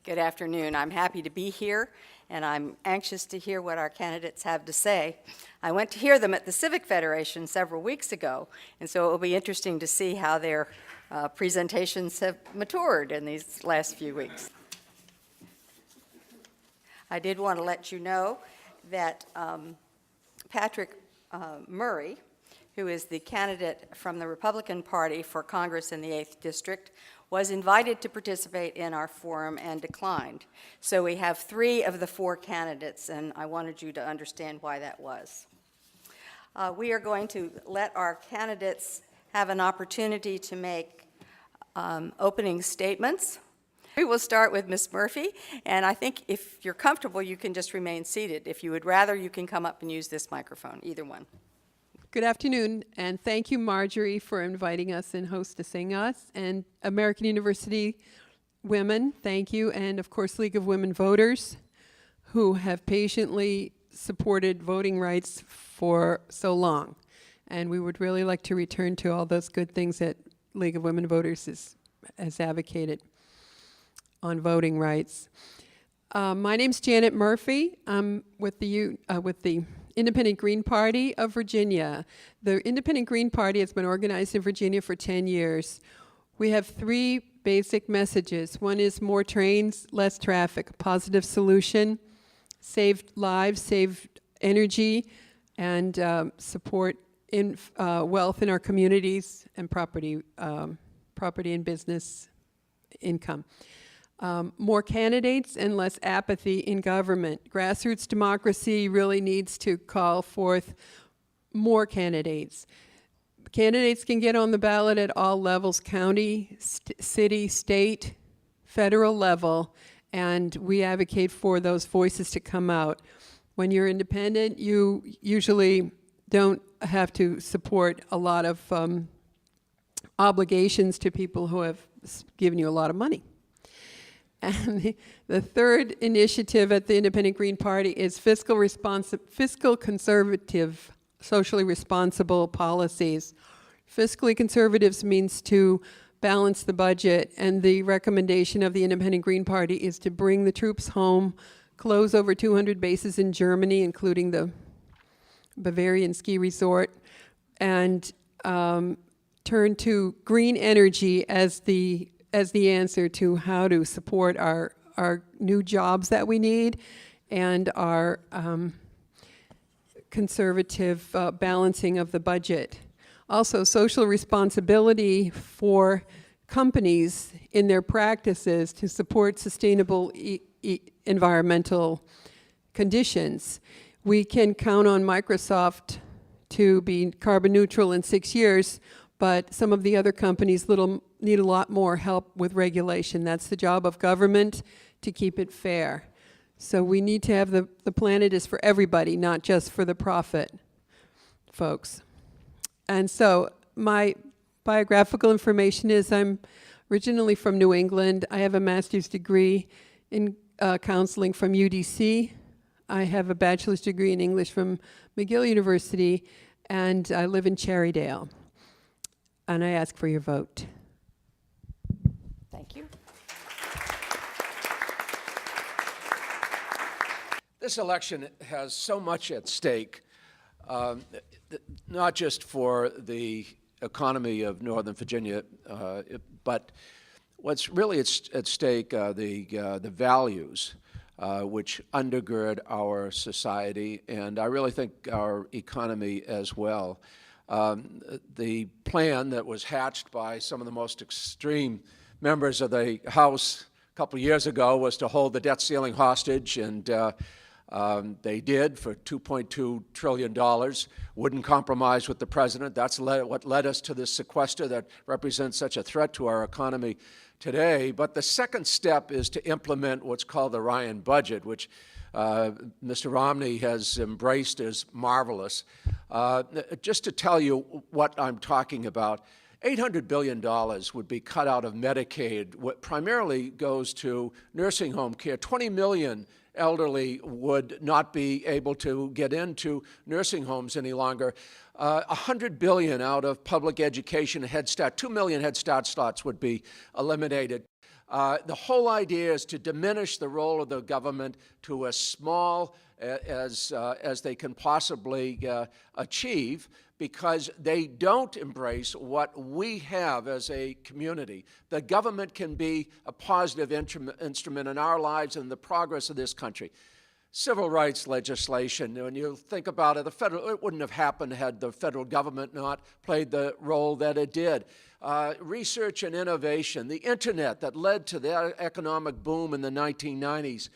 Good afternoon. I'm happy to be here, and I'm anxious to hear what our candidates have to say. I went to hear them at the Civic Federation several weeks ago, and so it will be interesting to see how their presentations have matured in these last few weeks. I did want to let you know that Patrick Murray, who is the candidate from the Republican Party for Congress in the 8th District, was invited to participate in our forum and declined. So we have 3 of the 4 candidates, and I wanted you to understand why that was. We are going to let our candidates have an opportunity to make opening statements. We will start with Ms. Murphy, and I think if you're comfortable, you can just remain seated. If you would rather, you can come up and use this microphone, either one. Good afternoon, and thank you, Marjorie, for inviting us and hostessing us. And American University Women, thank you. And, of course, League of Women Voters, who have patiently supported voting rights for so long. And we would really like to return to all those good things that League of Women Voters has advocated on voting rights. My name's Janet Murphy. I'm with the Independent Green Party of Virginia. The Independent Green Party has been organized in Virginia for 10 years. We have 3 basic messages. One is more trains, less traffic, a positive solution, save lives, save energy, and support in wealth in our communities and property and business income. More candidates and less apathy in government. Grassroots democracy really needs to call forth more candidates. Candidates can get on the ballot at all levels, county, city, state, federal level, and we advocate for those voices to come out. When you're independent, you usually don't have to support a lot of obligations to people who have given you a lot of money. And the third initiative at the Independent Green Party is fiscal conservative, socially responsible policies. Fiscally conservatives means to balance the budget, and the recommendation of the Independent Green Party is to bring the troops home, close over 200 bases in Germany, including the Bavarian ski resort, and turn to green energy as the answer to how to support our new jobs that we need and our conservative balancing of the budget. Also, social responsibility for companies in their practices to support sustainable environmental conditions. We can count on Microsoft to be carbon neutral in 6 years, but some of the other companies need a lot more help with regulation. That's the job of government, to keep it fair. So we need to have the planet is for everybody, not just for the profit folks. And so my biographical information is I'm originally from New England. I have a master's degree in counseling from UDC. I have a bachelor's degree in English from McGill University, and I live in Cherrydale. And I ask for your vote. Thank you. This election has so much at stake, not just for the economy of Northern Virginia, but what's really at stake are the values which undergird our society, and I really think our economy as well. The plan that was hatched by some of the most extreme members of the House a couple of years ago was to hold the debt ceiling hostage, and they did for $2.2 trillion, wouldn't compromise with the president. That's what led us to this sequester that represents such a threat to our economy today. But the second step is to implement what's called the Ryan budget, which Mr. Romney has embraced as marvelous. Just to tell you what I'm talking about, $800 billion would be cut out of Medicaid, what primarily goes to nursing home care. 20 million elderly would not be able to get into nursing homes any longer. $100 billion out of public education Head Start. 2 million Head Start slots would be eliminated. The whole idea is to diminish the role of the government to as small as they can possibly achieve, because they don't embrace what we have as a community. The government can be a positive instrument in our lives and the progress of this country. Civil rights legislation, when you think about it, it wouldn't have happened had the federal government not played the role that it did. Research and innovation, the internet that led to the economic boom in the 1990s.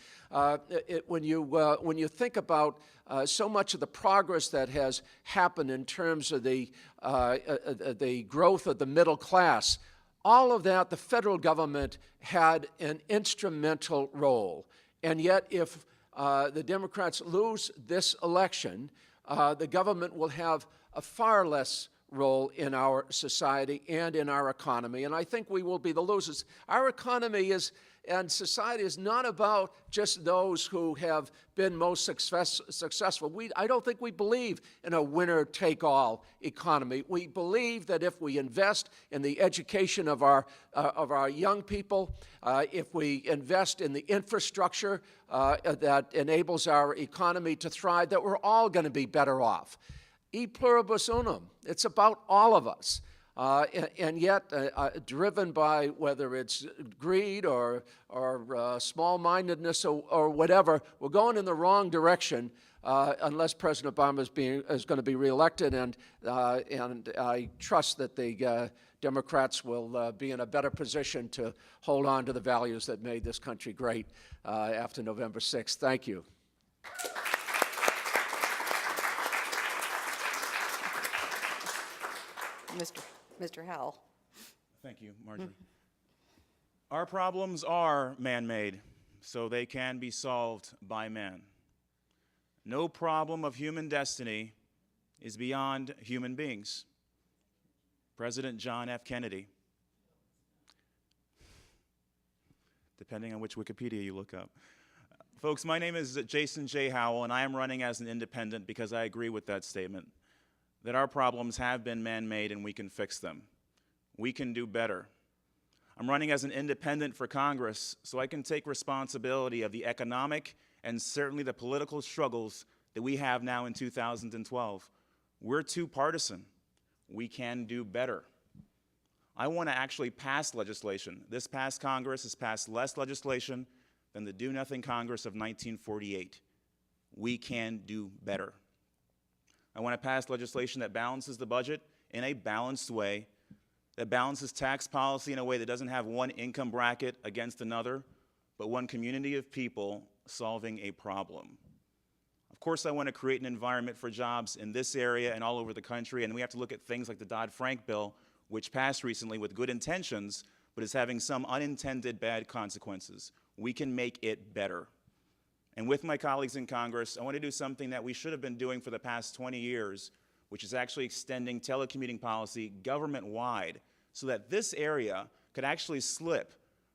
When you think about so much of the progress that has happened in terms of the growth of the middle class, all of that, the federal government had an instrumental role. And yet, if the Democrats lose this election, the government will have a far less role in our society and in our economy, and I think we will be the losers. Our economy and society is not about just those who have been most successful. I don't think we believe in a winner-take-all economy. We believe that if we invest in the education of our young people, if we invest in the infrastructure that enables our economy to thrive, that we're all going to be better off. E pluribus unum. It's about all of us. And yet, driven by whether it's greed or small-mindedness or whatever, we're going in the wrong direction unless President Obama is going to be reelected. And I trust that the Democrats will be in a better position to hold on to the values that made this country great after November 6th. Thank you. Mr. Howell. Thank you, Marjorie. Our problems are man-made, so they can be solved by man. No problem of human destiny is beyond human beings. President John F. Kennedy. Depending on which Wikipedia you look up. Folks, my name is Jason J. Howell, and I am running as an independent because I agree with that statement, that our problems have been man-made and we can fix them. We can do better. I'm running as an independent for Congress so I can take responsibility of the economic and certainly the political struggles that we have now in 2012. We're too partisan. We can do better. I want to actually pass legislation. This past Congress has passed less legislation than the Do-Nothing Congress of 1948. We can do better. I want to pass legislation that balances the budget in a balanced way, that balances tax policy in a way that doesn't have one income bracket against another, but one community of people solving a problem. Of course, I want to create an environment for jobs in this area and all over the country, and we have to look at things like the Dodd-Frank bill, which passed recently with good intentions, but is having some unintended bad consequences. We can make it better. And with my colleagues in Congress, I want to do something that we should have been doing for the past 20 years, which is actually extending telecommuting policy government-wide so that this area could actually slip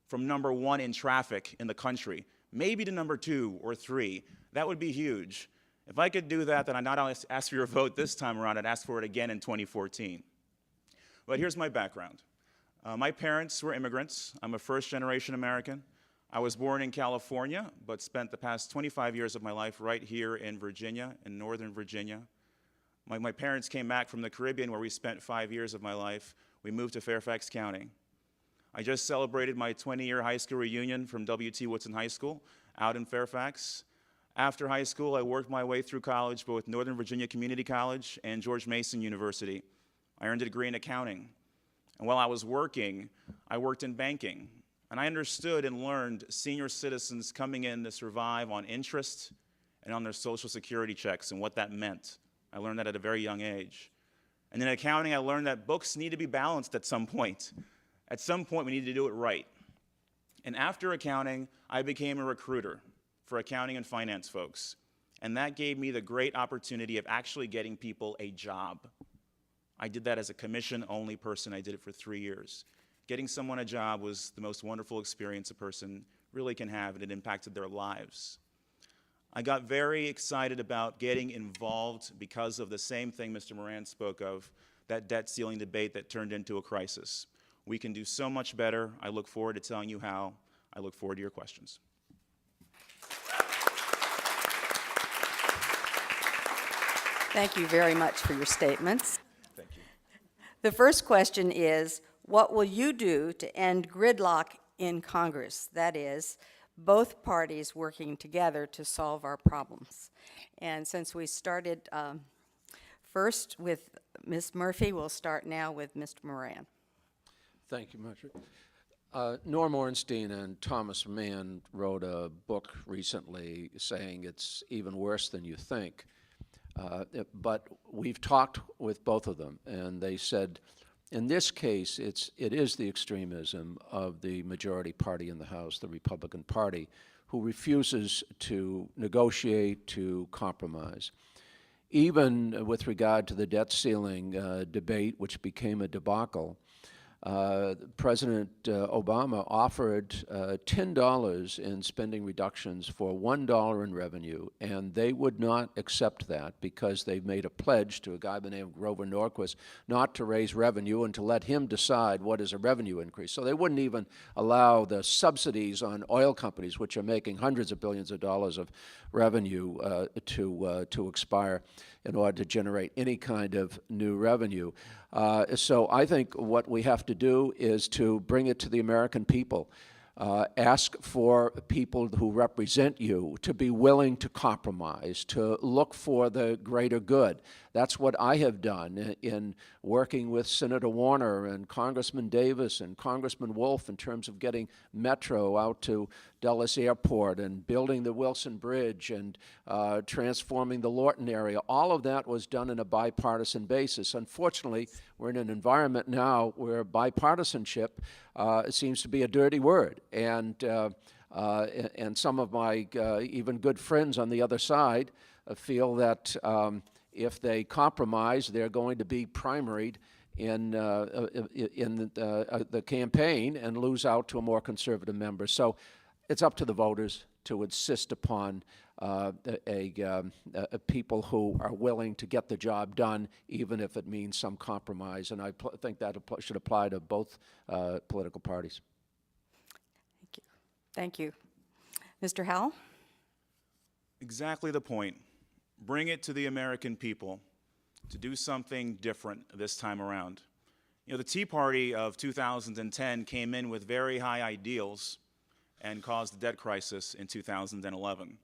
from number 1 in traffic in the country, maybe to number 2 or 3. That would be huge. If I could do that, then I'd not only ask for your vote this time around, I'd ask for it again in 2014. But here's my background. My parents were immigrants. I'm a first-generation American. I was born in California, but spent the past 25 years of my life right here in Virginia, in Northern Virginia. My parents came back from the Caribbean, where we spent 5 years of my life. We moved to Fairfax County. I just celebrated my 20-year high school reunion from W.T. Woodson High School out in Fairfax. After high school, I worked my way through college, both Northern Virginia Community College and George Mason University. I earned a degree in accounting. And while I was working, I worked in banking. And I understood and learned senior citizens coming in to survive on interest and on their Social Security checks and what that meant. I learned that at a very young age. And in accounting, I learned that books need to be balanced at some point. At some point, we need to do it right. And after accounting, I became a recruiter for accounting and finance folks. And that gave me the great opportunity of actually getting people a job. I did that as a commission-only person. I did it for 3 years. Getting someone a job was the most wonderful experience a person really can have, and it impacted their lives. I got very excited about getting involved because of the same thing Mr. Moran spoke of, that debt ceiling debate that turned into a crisis. We can do so much better. I look forward to telling you how. I look forward to your questions. Thank you very much for your statements. Thank you. The first question is, what will you do to end gridlock in Congress? That is, both parties working together to solve our problems. And since we started first with Ms. Murphy, we'll start now with Mr. Moran. Thank you, Marjorie. Norm Ornstein and Thomas Mann wrote a book recently saying it's even worse than you think. But we've talked with both of them, and they said, in this case, it is the extremism of the majority party in the House, the Republican Party, who refuses to negotiate, to compromise. Even with regard to the debt ceiling debate, which became a debacle, President Obama offered $10 in spending reductions for $1 in revenue, and they would not accept that because they made a pledge to a guy by the name of Grover Norquist not to raise revenue and to let him decide what is a revenue increase. So they wouldn't even allow the subsidies on oil companies, which are making hundreds of billions of dollars of revenue, to expire in order to generate any kind of new revenue. So I think what we have to do is to bring it to the American people. Ask for people who represent you to be willing to compromise, to look for the greater good. That's what I have done in working with Senator Warner and Congressman Davis and Congressman Wolf in terms of getting Metro out to Dulles Airport and building the Wilson Bridge and transforming the Lorton area. All of that was done on a bipartisan basis. Unfortunately, we're in an environment now where bipartisanship seems to be a dirty word. And some of my even good friends on the other side feel that if they compromise, they're going to be primaried in the campaign and lose out to a more conservative member. So it's up to the voters to insist upon people who are willing to get the job done, even if it means some compromise. And I think that should apply to both political parties. Thank you. Thank you. Mr. Howell? Exactly the point. Bring it to the American people to do something different this time around. You know, the Tea Party of 2010 came in with very high ideals and caused the debt crisis in 2011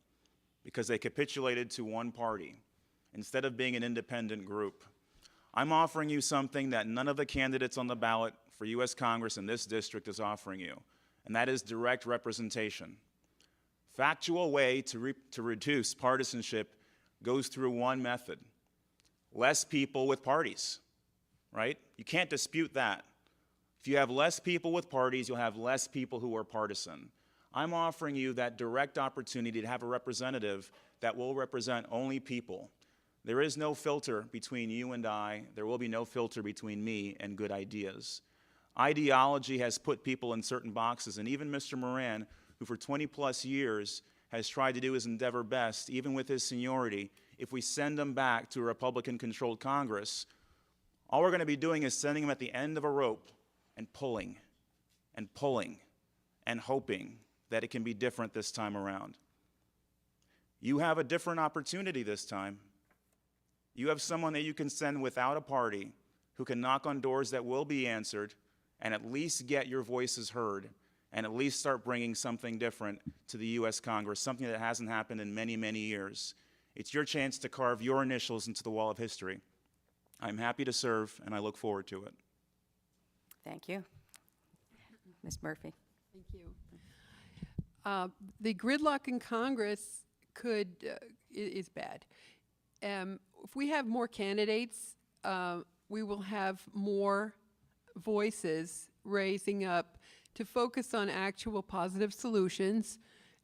because they capitulated to one party instead of being an independent group. I'm offering you something that none of the candidates on the ballot for U.S. Congress in this district is offering you, and that is direct representation. Factual way to reduce partisanship goes through one method: less people with parties, right? You can't dispute that. If you have less people with parties, you'll have less people who are partisan. I'm offering you that direct opportunity to have a representative that will represent only people. There is no filter between you and I. There will be no filter between me and good ideas. Ideology has put people in certain boxes, and even Mr. Moran, who for 20-plus years has tried to do his endeavor best, even with his seniority, if we send him back to a Republican-controlled Congress, all we're going to be doing is sending him at the end of a rope and pulling and pulling and hoping that it can be different this time around. You have a different opportunity this time. You have someone that you can send without a party who can knock on doors that will be answered and at least get your voices heard and at least start bringing something different to the U.S. Congress, something that hasn't happened in many, many years. It's your chance to carve your initials into the wall of history. I'm happy to serve, and I look forward to it. Thank you. Ms. Murphy? Thank you. The gridlock in Congress is bad. If we have more candidates, we will have more voices raising up to focus on actual positive solutions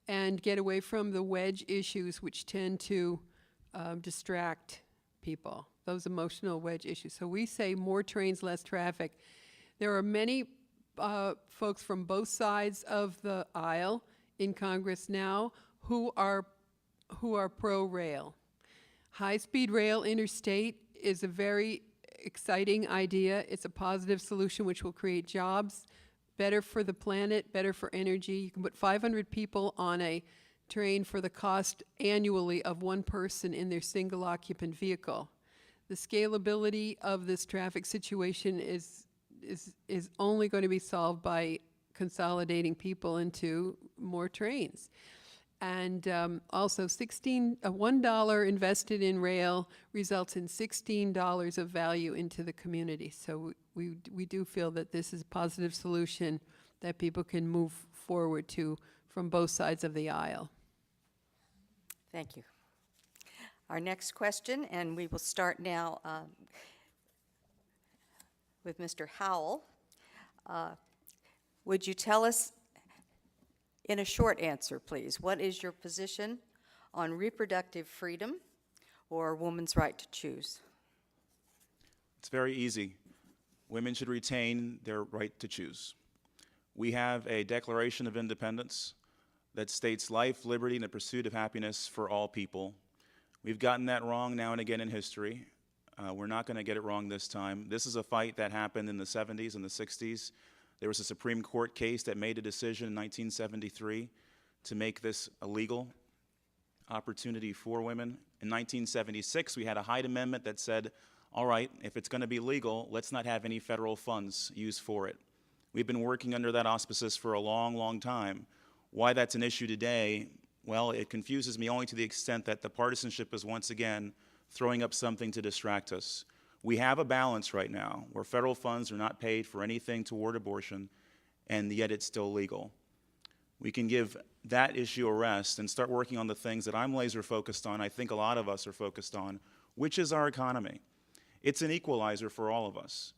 and get away from the wedge issues which tend to distract people, those emotional wedge issues. So we say more trains, less traffic. There are many folks from both sides of the aisle in Congress now who are pro-rail. High-speed rail interstate is a very exciting idea. It's a positive solution which will create jobs, better for the planet, better for energy. You can put 500 people on a train for the cost annually of one person in their single occupant vehicle. The scalability of this traffic situation is only going to be solved by consolidating people into more trains. And also $1 invested in rail results in $16 of value into the community. So we do feel that this is a positive solution that people can move forward to from both sides of the aisle. Thank you. Our next question, and we will start now with Mr. Howell. Would you tell us, in a short answer, please, what is your position on reproductive freedom or a woman's right to choose? It's very easy. Women should retain their right to choose. We have a Declaration of Independence that states life, liberty, and the pursuit of happiness for all people. We've gotten that wrong now and again in history. We're not going to get it wrong this time. This is a fight that happened in the 70s and the 60s. There was a Supreme Court case that made a decision in 1973 to make this a legal opportunity for women. In 1976, we had a Hyde Amendment that said, all right, if it's going to be legal, let's not have any federal funds used for it. We've been working under that auspices for a long, long time. Why that's an issue today, well, it confuses me only to the extent that the partisanship is once again throwing up something to distract us. We have a balance right now where federal funds are not paid for anything toward abortion, and yet it's still legal. We can give that issue a rest and start working on the things that I'm laser focused on, I think a lot of us are focused on, which is our economy. It's an equalizer for all of us.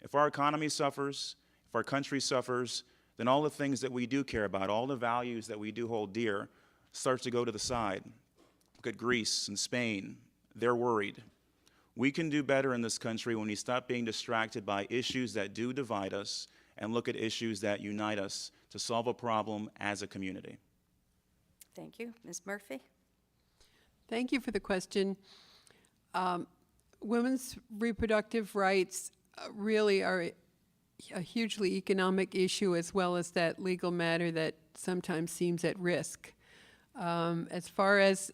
If our economy suffers, if our country suffers, then all the things that we do care about, all the values that we do hold dear, starts to go to the side. Look at Greece and Spain. They're worried. We can do better in this country when we stop being distracted by issues that do divide us and look at issues that unite us to solve a problem as a community. Thank you. Ms. Murphy? Thank you for the question. Women's reproductive rights really are a hugely economic issue, as well as that legal matter that sometimes seems at risk. As far as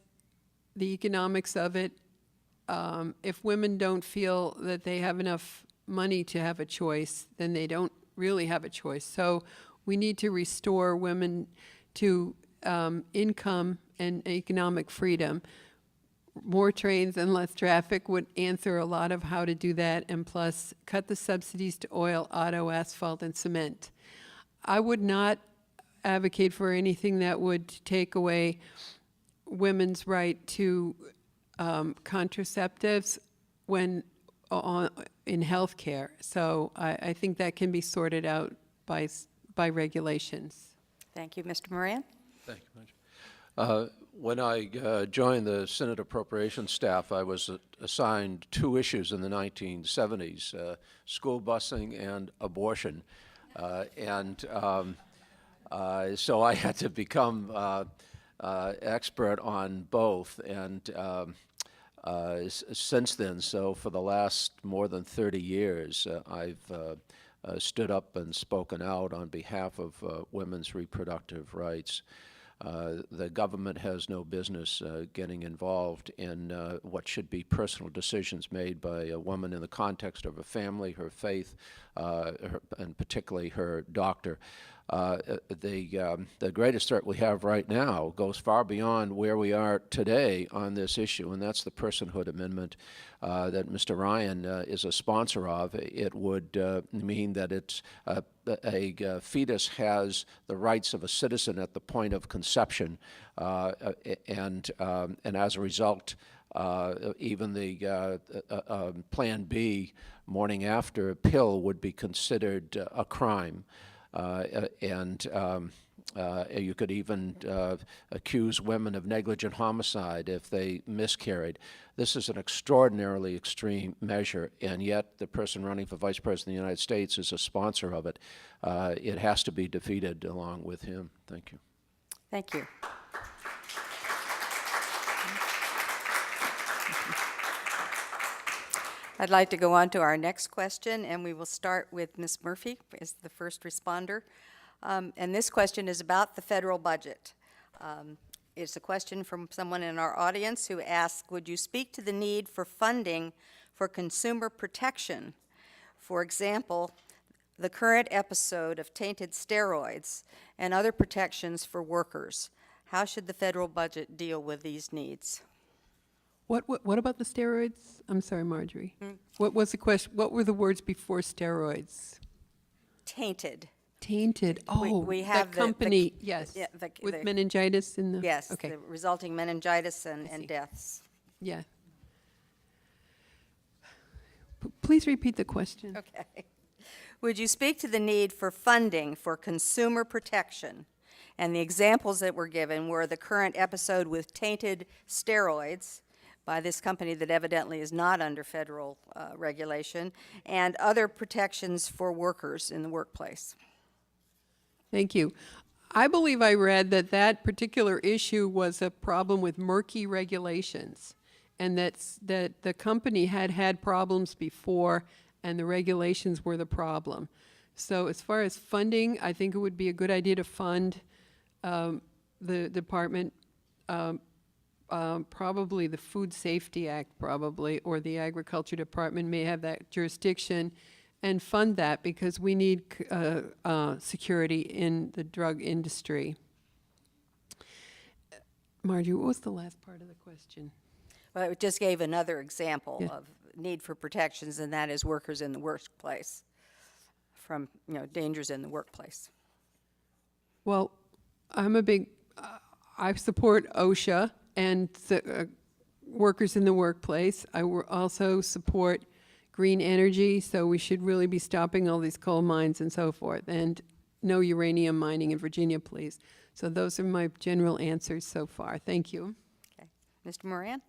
the economics of it, if women don't feel that they have enough money to have a choice, then they don't really have a choice. So we need to restore women to income and economic freedom. More trains and less traffic would answer a lot of how to do that, and plus cut the subsidies to oil, auto, asphalt, and cement. I would not advocate for anything that would take away women's right to contraceptives when in health care. So I think that can be sorted out by regulations. Thank you. Mr. Moran? Thank you, Marge. When I joined the Senate Appropriations staff, I was assigned two issues in the 1970s, school busing and abortion. So I had to become expert on both. And since then, so for the last more than 30 years, I've stood up and spoken out on behalf of women's reproductive rights. The government has no business getting involved in what should be personal decisions made by a woman in the context of her family, her faith, and particularly her doctor. The greatest threat we have right now goes far beyond where we are today on this issue, and that's the Personhood Amendment that Mr. Ryan is a sponsor of. It would mean that it's a fetus has the rights of a citizen at the point of conception, and as a result, even the Plan B, morning after pill, would be considered a crime. You could even accuse women of negligent homicide if they miscarried. This is an extraordinarily extreme measure, and yet the person running for Vice President of the United States is a sponsor of it. It has to be defeated along with him. Thank you. Thank you. I'd like to go on to our next question, and we will start with Ms. Murphy as the first responder. And this question is about the federal budget. It's a question from someone in our audience who asks, would you speak to the need for funding for consumer protection? For example, the current episode of tainted steroids and other protections for workers. How should the federal budget deal with these needs? What about the steroids? I'm sorry, Marjorie. What was the question? What were the words before steroids? Tainted. Tainted. Oh, we have the company, yes. yeah, With meningitis in the... Yes, Okay, the resulting meningitis and see. deaths. yeah. Please repeat the question. Okay. Would you speak to the need for funding for consumer protection? And the examples that were given were the current episode with tainted steroids by this company that evidently is not under federal regulation, and other protections for workers in the workplace. Thank you. I believe I read that that particular issue was a problem with murky regulations, and that the company had problems before, and the regulations were the problem. So as far as funding, I think it would be a good idea to fund the department, probably the Food Safety Act, probably, or the Agriculture Department may have that jurisdiction, and fund that because we need security in the drug industry. Marjorie, what was the last part of the question? Well, it just gave another example Yeah. of need for protections, and that is workers in the workplace from, dangers in the workplace. Well, I'm a big, I support OSHA and workers in the workplace. I also support green energy, so we should really be stopping all these coal mines and so forth, and no uranium mining in Virginia, please. So those are my general answers so far. Thank you. Okay. Mr. Moran?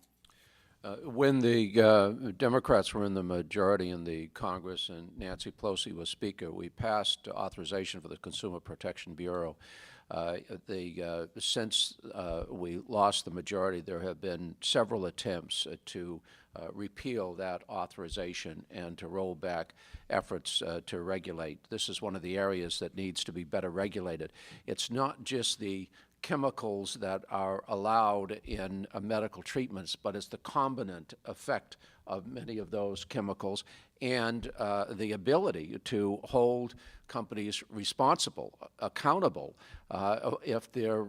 When the Democrats were in the majority in the Congress and Nancy Pelosi was Speaker, we passed authorization for the Consumer Protection Bureau. Since we lost the majority, there have been several attempts to repeal that authorization and to roll back efforts to regulate. This is one of the areas that needs to be better regulated. It's not just the chemicals that are allowed in medical treatments, but it's the combinant effect of many of those chemicals and the ability to hold companies responsible, accountable, if there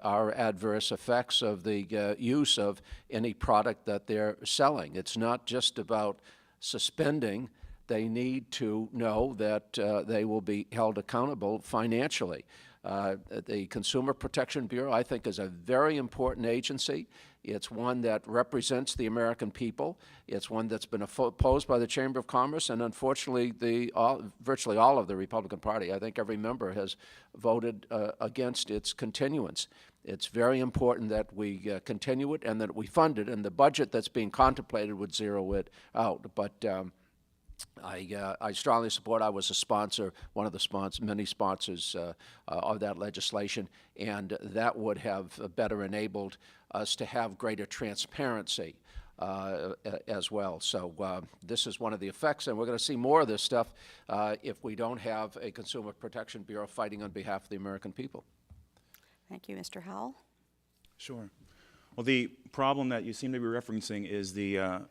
are adverse effects of the use of any product that they're selling. It's not just about suspending. They need to know that they will be held accountable financially. The Consumer Protection Bureau, I think, is a very important agency. It's one that represents the American people. It's one that's been opposed by the Chamber of Commerce, and unfortunately, virtually all of the Republican Party, I think every member has voted against its continuance. It's very important that we continue it and that we fund it, and the budget that's being contemplated would zero it out. But I strongly support. I was a sponsor, one of the many sponsors of that legislation, and that would have better enabled us to have greater transparency as well. So this is one of the effects, and we're going to see more of this stuff if we don't have a Consumer Protection Bureau fighting on behalf of the American people. Thank you. Mr. Howell? Sure. Well, the problem that you seem to be referencing is the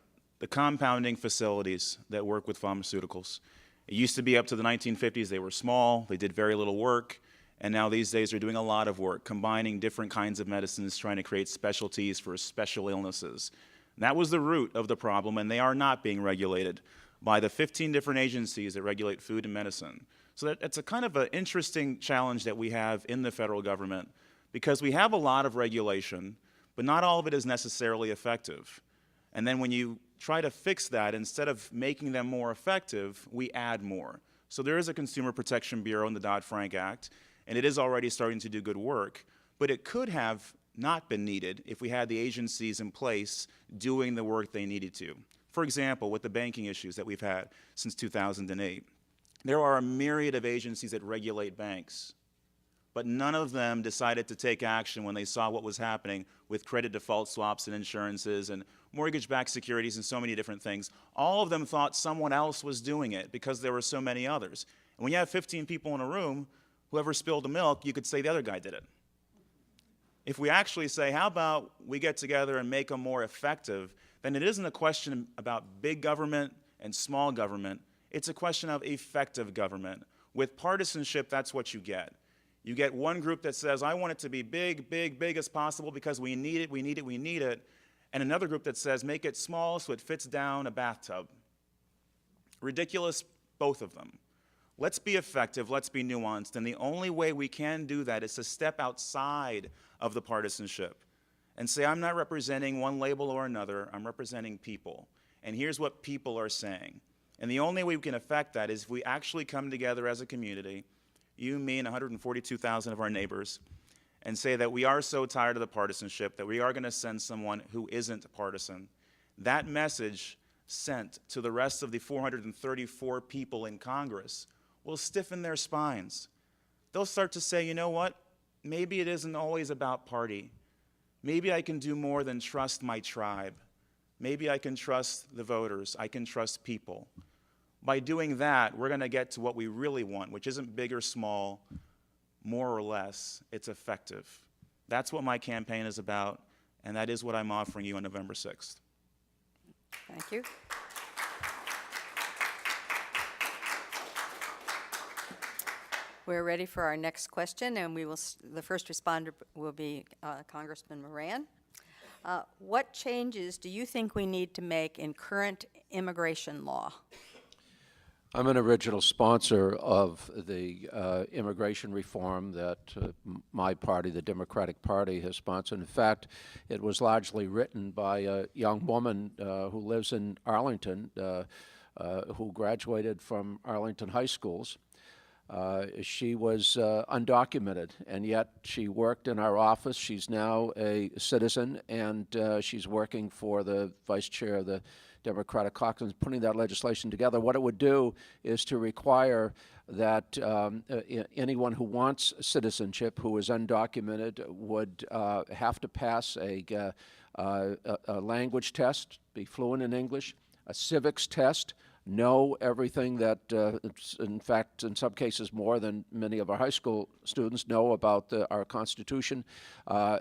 compounding facilities that work with pharmaceuticals. It used to be up to the 1950s, they were small, they did very little work, and now these days they're doing a lot of work, combining different kinds of medicines, trying to create specialties for special illnesses. And that was the root of the problem, and they are not being regulated by the 15 different agencies that regulate food and medicine. So it's a kind of an interesting challenge that we have in the federal government, because we have a lot of regulation, but not all of it is necessarily effective. And then when you try to fix that, instead of making them more effective, we add more. So there is a Consumer Protection Bureau in the Dodd-Frank Act, and it is already starting to do good work, but it could have not been needed if we had the agencies in place doing the work they needed to. For example, with the banking issues that we've had since 2008, there are a myriad of agencies that regulate banks, but none of them decided to take action when they saw what was happening with credit default swaps and insurances and mortgage-backed securities and so many different things. All of them thought someone else was doing it because there were so many others. And when you have 15 people in a room, whoever spilled the milk, you could say the other guy did it. If we actually say, how about we get together and make them more effective, then it isn't a question about big government and small government. It's a question of effective government. With partisanship, that's what you get. You get one group that says, I want it to be big, big, big as possible because we need it, we need it, we need it. And another group that says, make it small so it fits down a bathtub. Ridiculous, both of them. Let's be effective, let's be nuanced, and the only way we can do that is to step outside of the partisanship and say, I'm not representing one label or another, I'm representing people. And here's what people are saying. And the only way we can affect that is if we actually come together as a community, you, me, and 142,000 of our neighbors, and say that we are so tired of the partisanship that we are going to send someone who isn't partisan. That message sent to the rest of the 434 people in Congress will stiffen their spines. They'll start to say, you know what? Maybe it isn't always about party. Maybe I can do more than trust my tribe. Maybe I can trust the voters. I can trust people. By doing that, we're going to get to what we really want, which isn't big or small, more or less. It's effective. That's what my campaign is about, and that is what I'm offering you on November 6th. Thank you. We're ready for our next question, and the first responder will be Congressman Moran. What changes do you think we need to make in current immigration law? I'm an original sponsor of the immigration reform that my party, the Democratic Party, has sponsored. In fact, it was largely written by a young woman who lives in Arlington, who graduated from Arlington high schools. She was undocumented, and yet she worked in our office. She's now a citizen, and she's working for the vice chair of the Democratic caucus, putting that legislation together. What it would do is to require that anyone who wants citizenship who is undocumented would have to pass a language test, be fluent in English, a civics test, know everything that, in fact, in some cases more than many of our high school students know about our Constitution.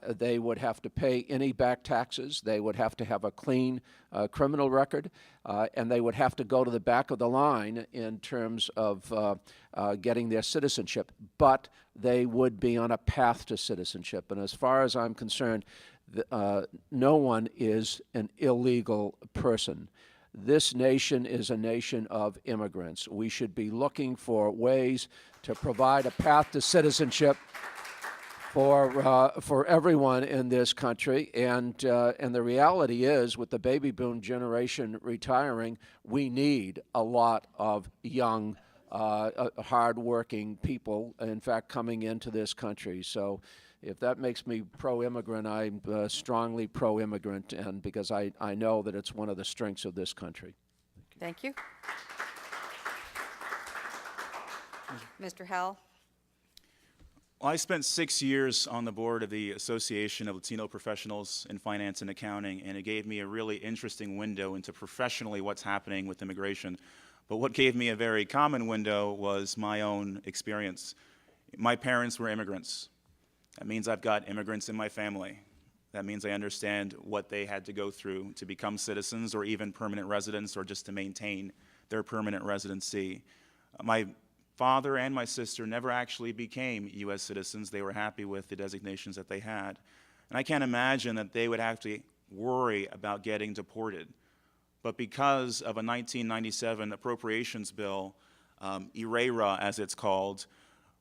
They would have to pay any back taxes. They would have to have a clean criminal record, and they would have to go to the back of the line in terms of getting their citizenship. But they would be on a path to citizenship. And as far as I'm concerned, no one is an illegal person. This nation is a nation of immigrants. We should be looking for ways to provide a path to citizenship for everyone in this country. And the reality is, with the baby boom generation retiring, we need a lot of young, hard-working people, in fact, coming into this country. So if that makes me pro-immigrant, I'm strongly pro-immigrant, and because I know that it's one of the strengths of this country. Thank you. Mr. Howell? Well, I spent 6 years on the board of the Association of Latino Professionals in Finance and Accounting, and it gave me a really interesting window into professionally what's happening with immigration. But what gave me a very common window was my own experience. My parents were immigrants. That means I've got immigrants in my family. That means I understand what they had to go through to become citizens or even permanent residents or just to maintain their permanent residency. My father and my sister never actually became U.S. citizens. They were happy with the designations that they had. And I can't imagine that they would have to worry about getting deported. But because of a 1997 appropriations bill, ERARA as it's called,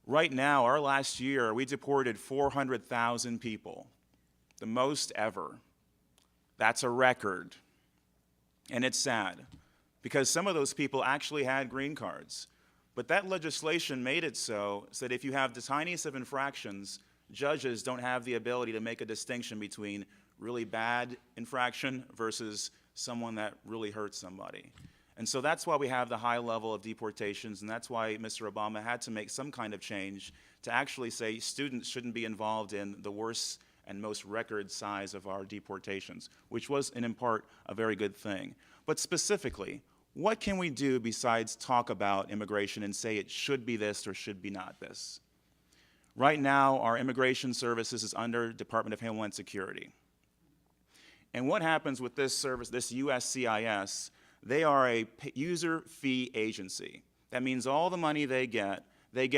right now, our last year, we deported 400,000 people, the most ever. That's a record. And it's sad, because some of those people actually had green cards. But that legislation made it so that if you have the tiniest of infractions, judges don't have the ability to make a distinction between really bad infraction versus someone that really hurt somebody. And so that's why we have the high level of deportations, and that's why Mr. Obama had to make some kind of change to actually say students shouldn't be involved in the worst and most record size of our deportations, which was, in part, a very good thing. But specifically, what can we do besides talk about immigration and say it should be this or should be not this? Right now, our immigration services is under Department of Homeland Security. And what happens with this service, this USCIS, they are a user fee agency. That means all the money they get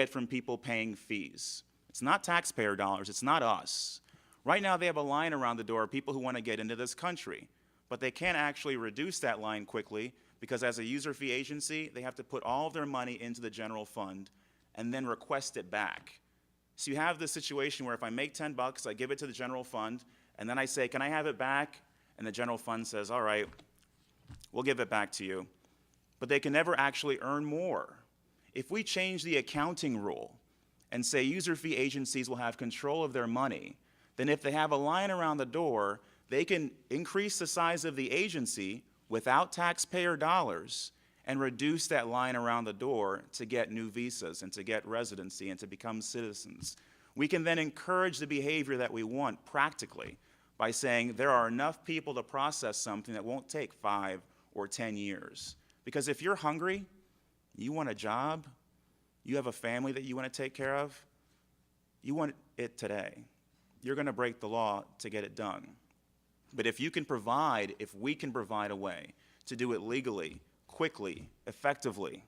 from people paying fees. It's not taxpayer dollars, it's not us. Right now they have a line around the door of people who want to get into this country, but they can't actually reduce that line quickly because as a user fee agency, they have to put all of their money into the general fund and then request it back. So you have this situation where if I make 10 bucks, I give it to the general fund, and then I say, can I have it back? And the general fund says, all right, we'll give it back to you. But they can never actually earn more. If we change the accounting rule and say user fee agencies will have control of their money, then if they have a line around the door, they can increase the size of the agency without taxpayer dollars and reduce that line around the door to get new visas and to get residency and to become citizens. We can then encourage the behavior that we want practically by saying there are enough people to process something that won't take 5 or 10 years. Because if you're hungry, you want a job, you have a family that you want to take care of, you want it today. You're going to break the law to get it done. But if we can provide a way to do it legally, quickly, effectively,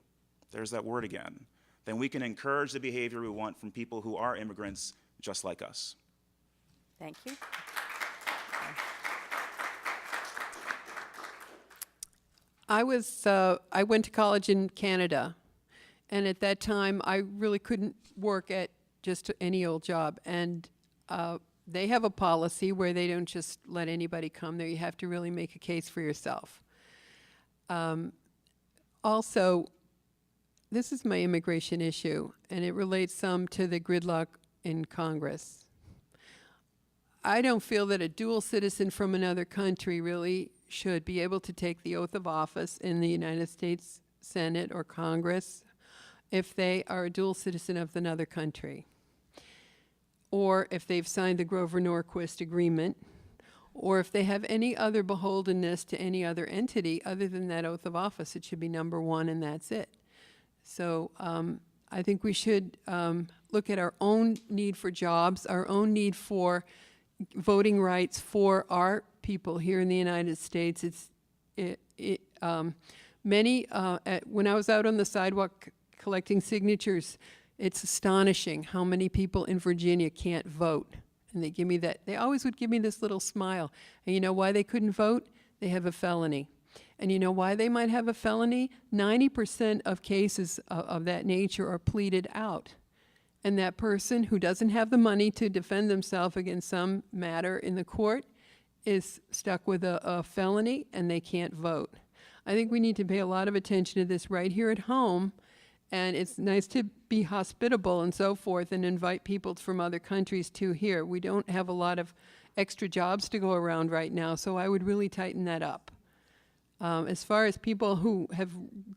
there's that word again, then we can encourage the behavior we want from people who are immigrants just like us. Thank you. I went to college in Canada, and at that time I really couldn't work at just any old job. And they have a policy where they don't just let anybody come there. You have to really make a case for yourself. Also, this is my immigration issue, and it relates some to the gridlock in Congress. I don't feel that a dual citizen from another country really should be able to take the oath of office in the United States Senate or Congress if they are a dual citizen of another country, or if they've signed the Grover-Norquist agreement, or if they have any other beholdenness to any other entity other than that oath of office. It should be number one, and that's it. So I think we should look at our own need for jobs, our own need for voting rights for our people here in the United States. When I was out on the sidewalk collecting signatures, it's astonishing how many people in Virginia can't vote. And they always would give me this little smile. And you know why they couldn't vote? They have a felony. And you know why they might have a felony? 90% of cases of that nature are pleaded out. And that person who doesn't have the money to defend themselves against some matter in the court is stuck with a felony, and they can't vote. I think we need to pay a lot of attention to this right here at home. And it's nice to be hospitable and so forth and invite people from other countries to here. We don't have a lot of extra jobs to go around right now, so I would really tighten that up. As far as people who have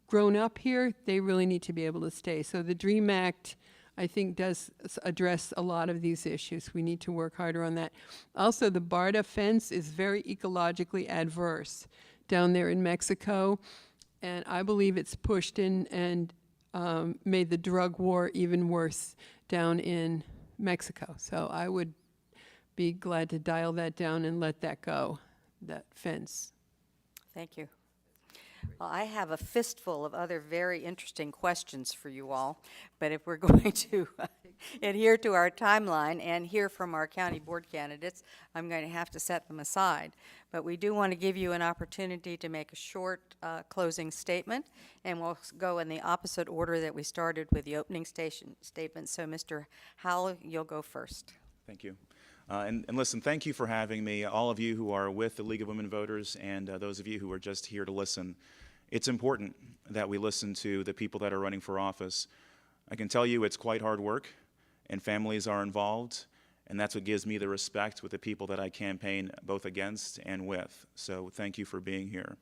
grown up here, they really need to be able to stay. So the DREAM Act, I think, does address a lot of these issues. We need to work harder on that. Also, the BARDA fence is very ecologically adverse down there in Mexico, and I believe it's pushed in and made the drug war even worse down in Mexico. So I would be glad to dial that down and let that go, that fence. Thank you. Well, I have a fistful of other very interesting questions for you all, but if we're going to adhere to our timeline and hear from our county board candidates, I'm going to have to set them aside. But we do want to give you an opportunity to make a short closing statement, and we'll go in the opposite order that we started with the opening statement. So, Mr. Howell, you'll go first. Thank you. And listen, thank you for having me, all of you who are with the League of Women Voters and those of you who are just here to listen. It's important that we listen to the people that are running for office. I can tell you it's quite hard work, and families are involved, and that's what gives me the respect with the people that I campaign both against and with. So thank you for being here.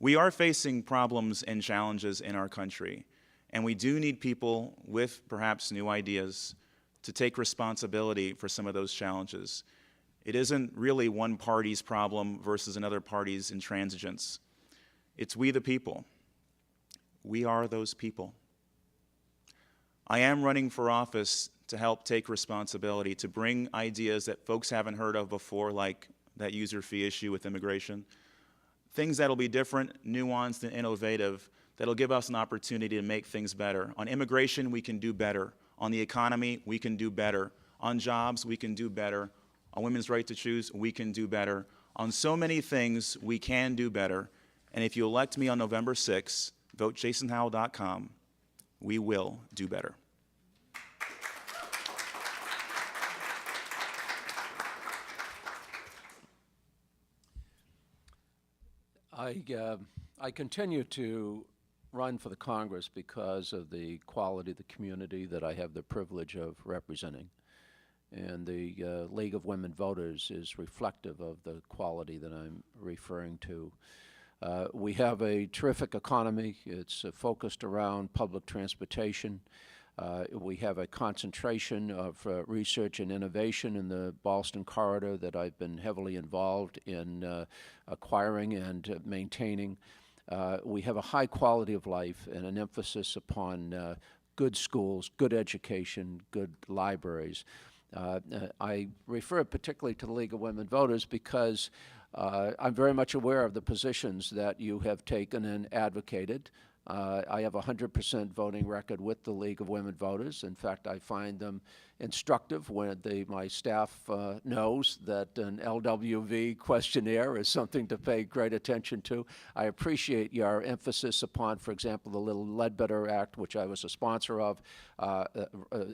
We are facing problems and challenges in our country, and we do need people with perhaps new ideas to take responsibility for some of those challenges. It isn't really one party's problem versus another party's intransigence. It's we the people. We are those people. I am running for office to help take responsibility, to bring ideas that folks haven't heard of before, like that user fee issue with immigration. Things that'll be different, nuanced, and innovative, that'll give us an opportunity to make things better. On immigration, we can do better. On the economy, we can do better. On jobs, we can do better. On women's right to choose, we can do better. On so many things, we can do better. And if you elect me on November 6th, vote jasonhowell.com, we will do better. I continue to run for the Congress because of the quality of the community that I have the privilege of representing. And the League of Women Voters is reflective of the quality that I'm referring to. We have a terrific economy. It's focused around public transportation. We have a concentration of research and innovation in the Boston corridor that I've been heavily involved in acquiring and maintaining. We have a high quality of life and an emphasis upon good schools, good education, good libraries. I refer particularly to the League of Women Voters because I'm very much aware of the positions that you have taken and advocated. I have a 100% voting record with the League of Women Voters. In fact, I find them instructive when my staff knows that an LWV questionnaire is something to pay great attention to. I appreciate your emphasis upon, for example, the Little Ledbetter Act, which I was a sponsor of,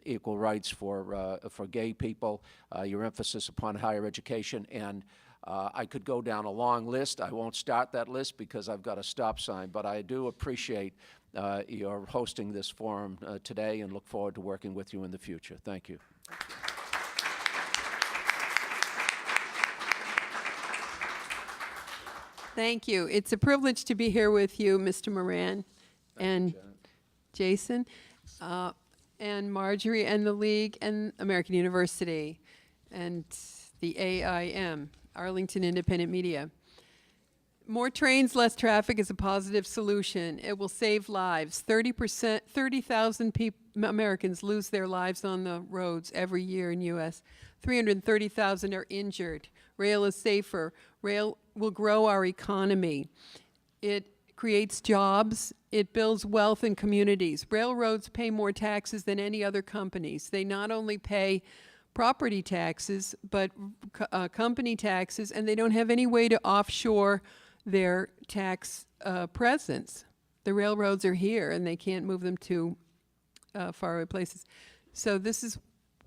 equal rights for gay people, your emphasis upon higher education, and I could go down a long list. I won't start that list because I've got a stop sign, but I do appreciate your hosting this forum today and look forward to working with you in the future. Thank you. Thank you. It's a privilege to be here with you, Mr. Moran, and Jason, and Marjorie, and the League, and American University, and the AIM. Arlington Independent Media. More trains, less traffic is a positive solution. It will save lives. 30,000 Americans lose their lives on the roads every year in U.S. 330,000 are injured. Rail is safer. Rail will grow our economy. It creates jobs. It builds wealth in communities. Railroads pay more taxes than any other companies. They not only pay property taxes, but company taxes, and they don't have any way to offshore their tax presence. The railroads are here, and they can't move them to faraway places. So this is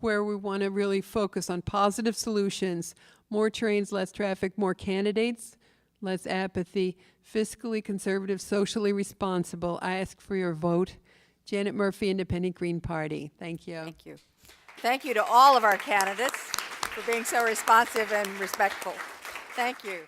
where we want to really focus on positive solutions, more trains, less traffic, more candidates, less apathy, fiscally conservative, socially responsible. I ask for your vote. Janet Murphy, Independent Green Party. Thank you. Thank you. Thank you to all of our candidates for being so responsive and respectful. Thank you.